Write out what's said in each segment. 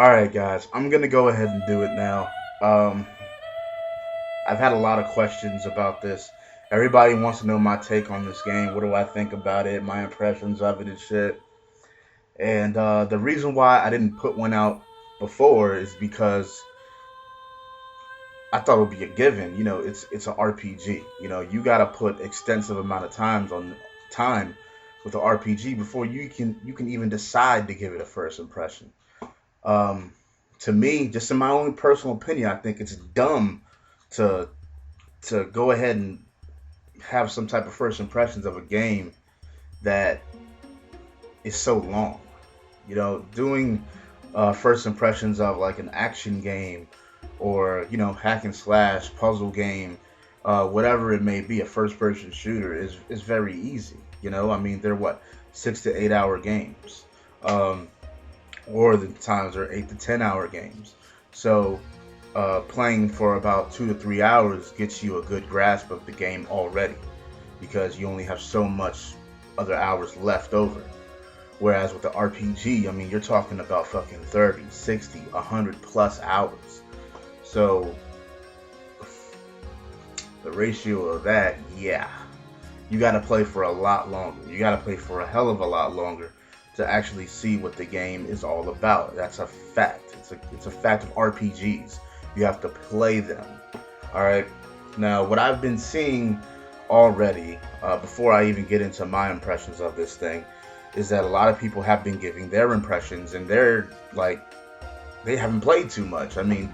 Alright, guys, I'm gonna go ahead and do it now. Um, I've had a lot of questions about this. Everybody wants to know my take on this game. What do I think about it? My impressions of it and shit. And the reason why I didn't put one out before is because I thought it would be a given. It's an RPG. You gotta put extensive amount of time with an RPG before you can even decide to give it a first impression. Um, to me, just in my own personal opinion, I think it's dumb to go ahead and have some type of first impressions of a game that is so long. Doing first impressions of like an action game or hack and slash puzzle game, whatever it may be, a first person shooter is very easy. I mean, they're what 6 to 8 hour games. Or the times are 8 to 10 hour games. So playing for about 2 to 3 hours gets you a good grasp of the game already, because you only have so much other hours left over. Whereas with the RPG, I mean, you're talking about fucking 30, 60, 100 plus hours. So the ratio of that, yeah, you got to play for a lot longer. You got to play for a hell of a lot longer to actually see what the game is all about. That's a fact. It's a fact of RPGs. You have to play them. All right. Now, what I've been seeing already, before I even get into my impressions of this thing, is that a lot of people have been giving their impressions, and they're like, they haven't played too much. I mean,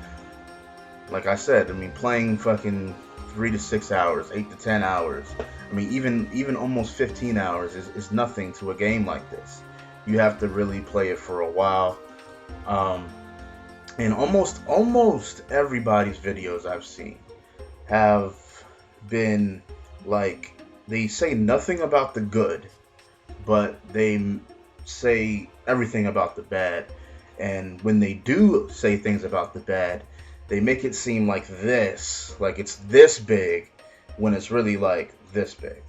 like I said, playing fucking 3 to 6 hours, 8 to 10 hours. I mean, even almost 15 hours is nothing to a game like this. You have to really play it for a while. And almost everybody's videos I've seen have been like, they say nothing about the good, but they say everything about the bad. And when they do say things about the bad, they make it seem like it's this big, when it's really like this big.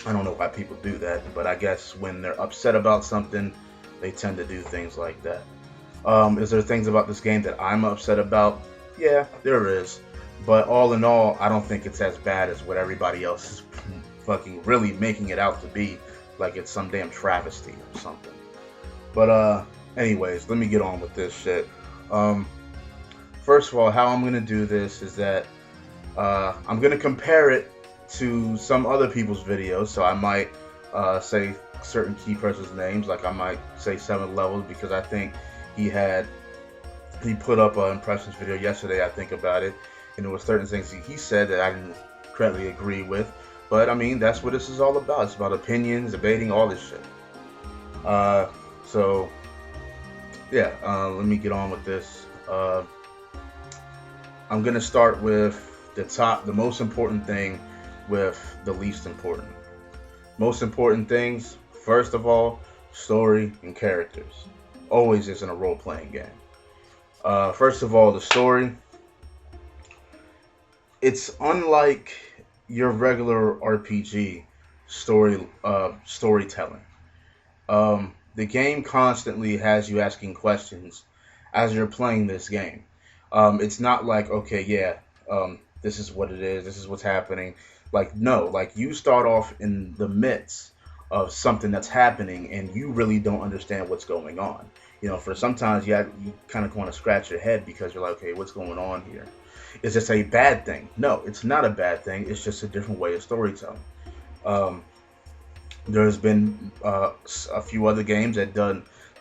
I don't know why people do that, but I guess when they're upset about something, they tend to do things like that. Is there things about this game that I'm upset about? Yeah, there is. But all in all, I don't think it's as bad as what everybody else is fucking really making it out to be, like it's some damn travesty or something. But anyways, let me get on with this shit. First of all, how I'm gonna do this is that I'm gonna compare it to some other people's videos. So I might say certain key person's names, like I might say 7 levels, because I think he put up an impressions video yesterday, I think, about it, and there was certain things he said that I didn't correctly agree with. But I mean, that's what this is all about. It's about opinions, debating, all this shit. So yeah, let me get on with this. I'm gonna start with the most important thing with the least important. Most important things, first of all, story and characters. Always is in a role-playing game. First of all, the story. It's unlike your regular RPG storytelling. The game constantly has you asking questions as you're playing this game. It's not like, okay, yeah, this is what it is, this is what's happening. Like, no, like you start off in the midst of something that's happening, and you really don't understand what's going on. For sometimes you kind of want to scratch your head, because you're like, okay, what's going on here? Is this a bad thing? No, it's not a bad thing. It's just a different way of storytelling. Um, there's been a few other games that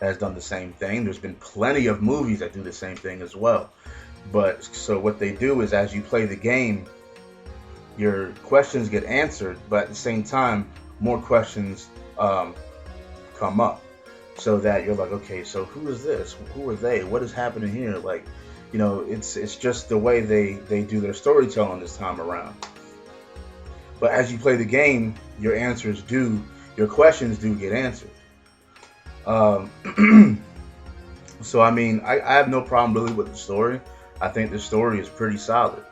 has done the same thing. There's been plenty of movies that do the same thing as well. But so what they do is, as you play the game, your questions get answered, but at the same time, more questions come up, so that you're like, okay, so who is this? Who are they? What is happening here? Like, it's just the way they do their storytelling this time around. But as you play the game, your questions do get answered. So I mean, I have no problem really with the story. I think the story is pretty solid.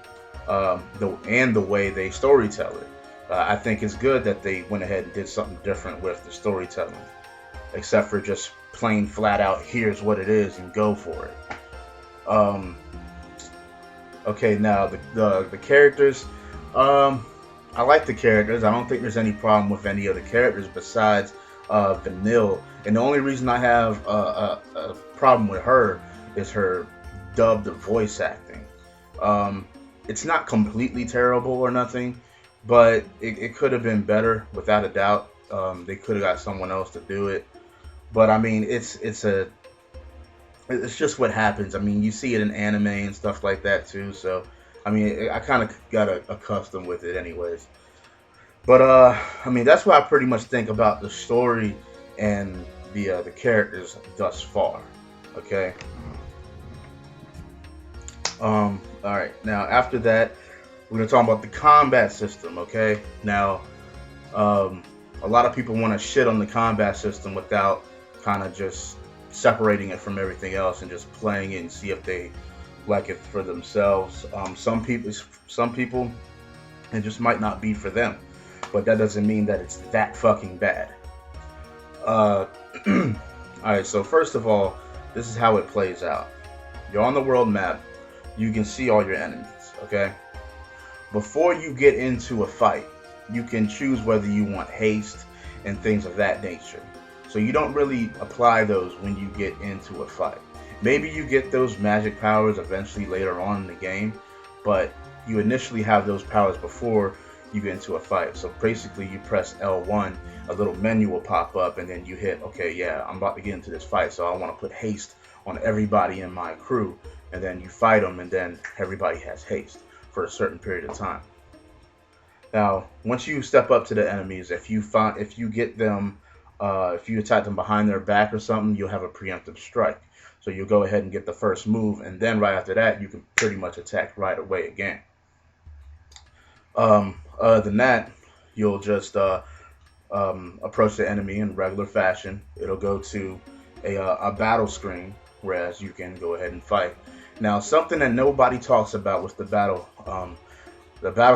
The way they storytell it, I think it's good that they went ahead and did something different with the storytelling, except for just plain flat out, here's what it is and go for it. Okay, now the characters. I like the characters. I don't think there's any problem with any of the characters besides Vanille. And the only reason I have a problem with her is her dubbed voice acting. It's not completely terrible or nothing, but it could have been better without a doubt. They could have got someone else to do it. But I mean, it's just what happens. I mean, you see it in anime and stuff like that too. So, I mean, I kind of got accustomed with it, anyways. But I mean, that's what I pretty much think about the story and the characters thus far. Okay. All right. Now, after that, we're gonna talk about the combat system. Okay. Now, a lot of people want to shit on the combat system without kind of just separating it from everything else and just playing it and see if they like it for themselves. Some people, it just might not be for them, but that doesn't mean that it's that fucking bad. All right, so first of all, this is how it plays out. You're on the world map. You can see all your enemies, okay? Before you get into a fight, you can choose whether you want haste and things of that nature. So you don't really apply those when you get into a fight. Maybe you get those magic powers eventually later on in the game, but you initially have those powers before you get into a fight. So basically you press L1, a little menu will pop up, and then you hit, okay, yeah, I'm about to get into this fight, so I want to put haste on everybody in my crew, and then you fight them, and then everybody has haste for a certain period of time. Now, once you step up to the enemies, if you get them, if you attack them behind their back or something, you'll have a preemptive strike. So you'll go ahead and get the first move, and then right after that, you can pretty much attack right away again. Other than that, you'll just approach the enemy in regular fashion. It'll go to a battle screen, whereas you can go ahead and fight. Now, something that nobody talks about with the battle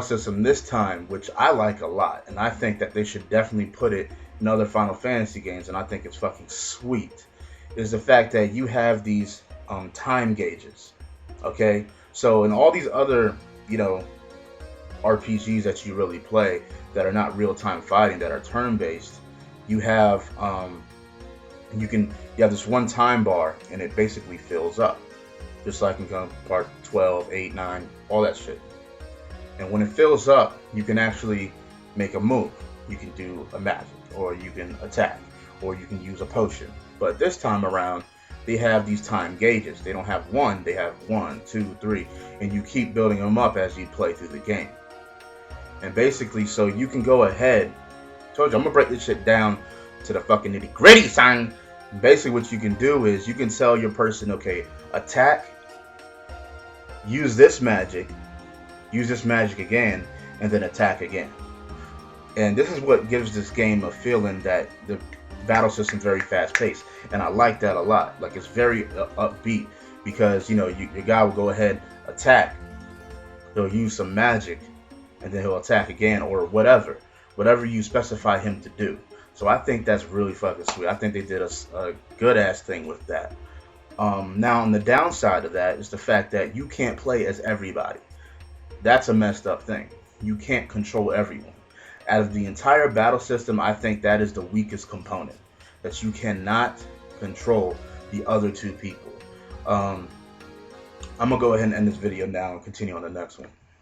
system this time, which I like a lot, and I think that they should definitely put it in other Final Fantasy games, and I think it's fucking sweet, is the fact that you have these time gauges. Okay, so in all these other, RPGs that you really play that are not real-time fighting, that are turn-based, you have you have this one time bar, and it basically fills up, just like in part 12, 8, 9, all that shit. And when it fills up, you can actually make a move. You can do a magic, or you can attack, or you can use a potion. But this time around, they have these time gauges. They don't have one, they have 1, 2, 3, and you keep building them up as you play through the game. And basically, so you can go ahead. Told you, I'm gonna break this shit down to the fucking nitty gritty, son. Basically, what you can do is you can tell your person, okay, attack, use this magic again, and then attack again. And this is what gives this game a feeling that the battle system is very fast paced, and I like that a lot. Like, it's very upbeat, because your guy will go ahead, attack, he'll use some magic, and then he'll attack again, or whatever you specify him to do. So I think that's really fucking sweet. I think they did a good ass thing with that. Now, on the downside of that is the fact that you can't play as everybody. That's a messed up thing. You can't control everyone. Out of the entire battle system, I think that is the weakest component. That you cannot control the other two people. I'm going to go ahead and end this video now and continue on the next one.